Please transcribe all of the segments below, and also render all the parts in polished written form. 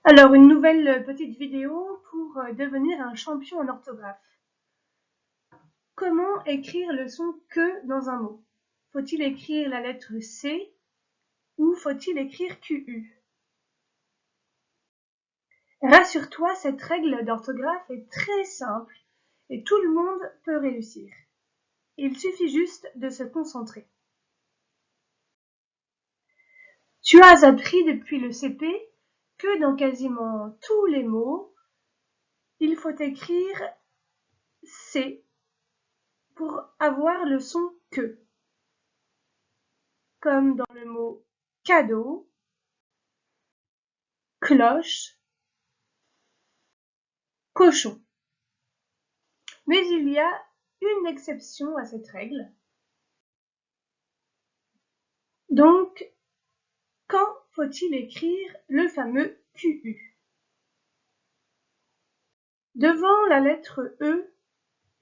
Alors, une nouvelle petite vidéo pour devenir un champion en orthographe. Comment écrire le son que dans un mot? Faut-il écrire la lettre C ou faut-il écrire QU? Rassure-toi, cette règle d'orthographe est très simple et tout le monde peut réussir. Il suffit juste de se concentrer. Tu as appris depuis le CP que dans quasiment tous les mots, il faut écrire C pour avoir le son que, comme dans le mot cadeau, cloche, cochon. Mais il y a une exception à cette règle. Donc, quand faut-il écrire le fameux QU? Devant la lettre E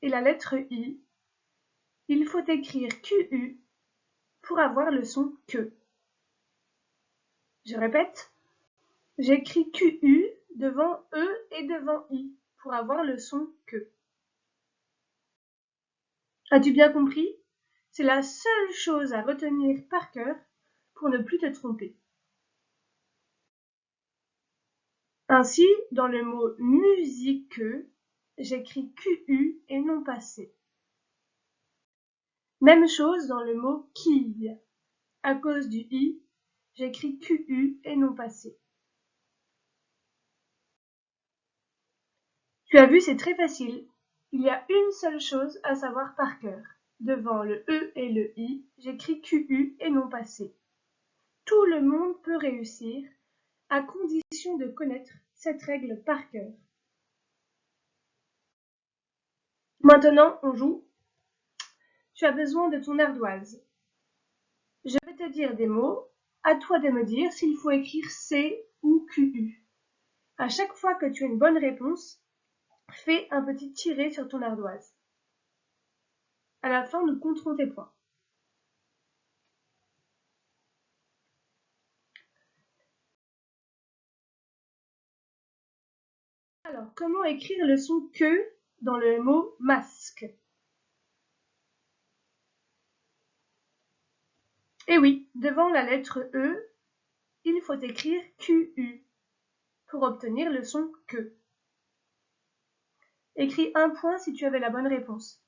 et la lettre I, il faut écrire QU pour avoir le son que. Je répète, j'écris QU devant E et devant I pour avoir le son que. As-tu bien compris? C'est la seule chose à retenir par cœur pour ne plus te tromper. Ainsi, dans le mot musique, j'écris QU et non pas C. Même chose dans le mot quille. À cause du I, j'écris QU et non pas C. Tu as vu, c'est très facile. Il y a une seule chose à savoir par cœur. Devant le E et le I, j'écris QU et non pas C. Tout le monde peut réussir, à condition de connaître cette règle par cœur. Maintenant, on joue. Tu as besoin de ton ardoise. Je vais te dire des mots, à toi de me dire s'il faut écrire C ou QU. À chaque fois que tu as une bonne réponse, fais un petit tiret sur ton ardoise. À la fin, nous compterons tes points. Alors, comment écrire le son que dans le mot masque? Eh oui, devant la lettre E, il faut écrire QU pour obtenir le son que. Écris un point si tu avais la bonne réponse.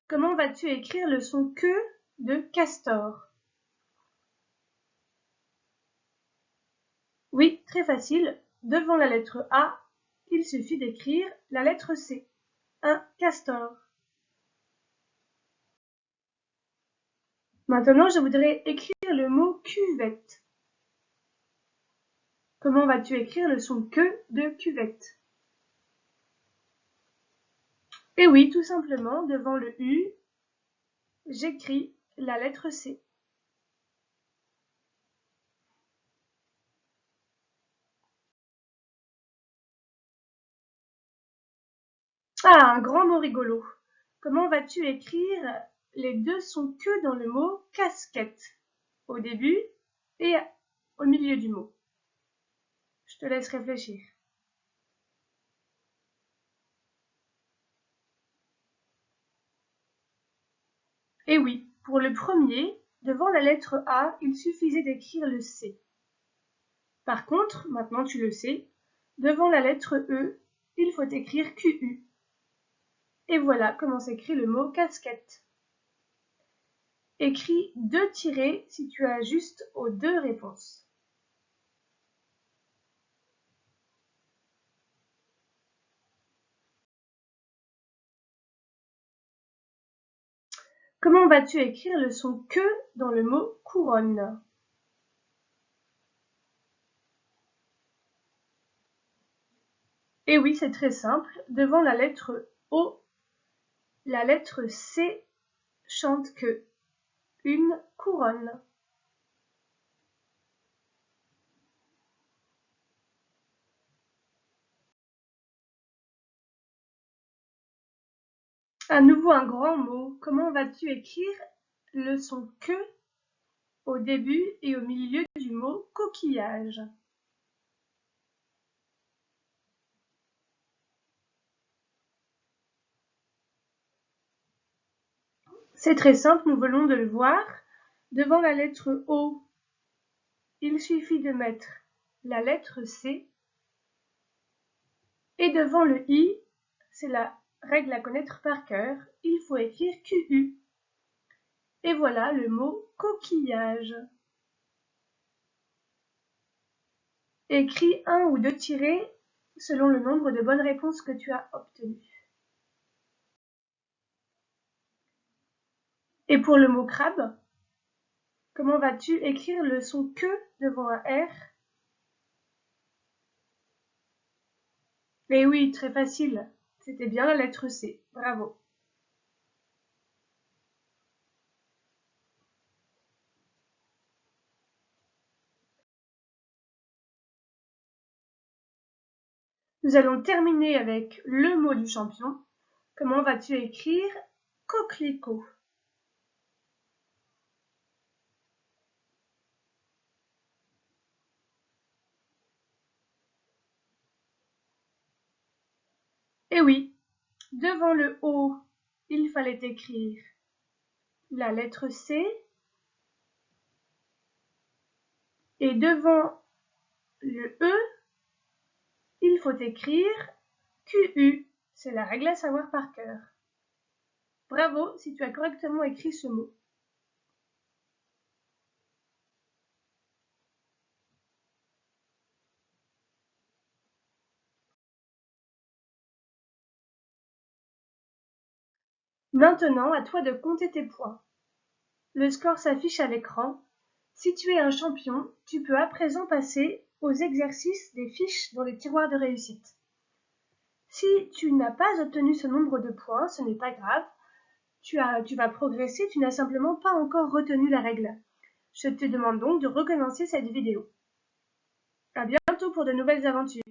Comment vas-tu écrire le son que de castor? Oui, très facile. Devant la lettre A, il suffit d'écrire la lettre C. Un castor. Maintenant, je voudrais écrire le mot cuvette. Comment vas-tu écrire le son que de cuvette? Eh oui, tout simplement, devant le U, j'écris la lettre C. Ah, un grand mot rigolo. Comment vas-tu écrire les deux sons que dans le mot casquette? Au début et au milieu du mot. Je te laisse réfléchir. Et oui, pour le premier, devant la lettre A, il suffisait d'écrire le C. Par contre, maintenant tu le sais, devant la lettre E, il faut écrire QU. Et voilà comment s'écrit le mot casquette. Écris 2 tirets si tu as juste aux 2 réponses. Comment vas-tu écrire le son que dans le mot couronne? Et oui, c'est très simple. Devant la lettre O, la lettre C chante que une couronne. À nouveau un grand mot. Comment vas-tu écrire le son que au début et au milieu du mot coquillage? C'est très simple, nous venons de le voir. Devant la lettre O, il suffit de mettre la lettre C. Et devant le I, c'est la règle à connaître par cœur, il faut écrire QU. Et voilà le mot coquillage. Écris un ou deux tirets selon le nombre de bonnes réponses que tu as obtenues. Et pour le mot crabe, comment vas-tu écrire le son que devant un R? Eh oui, très facile. C'était bien la lettre C. Bravo. Nous allons terminer avec le mot du champion. Comment vas-tu écrire coquelicot? Eh oui, devant le O, il fallait écrire la lettre C et devant le E, il faut écrire QU. C'est la règle à savoir par cœur. Bravo si tu as correctement écrit ce mot. Maintenant, à toi de compter tes points. Le score s'affiche à l'écran. Si tu es un champion, tu peux à présent passer aux exercices des fiches dans les tiroirs de réussite. Si tu n'as pas obtenu ce nombre de points, ce n'est pas grave. Tu vas progresser, tu n'as simplement pas encore retenu la règle. Je te demande donc de recommencer cette vidéo. À bientôt pour de nouvelles aventures.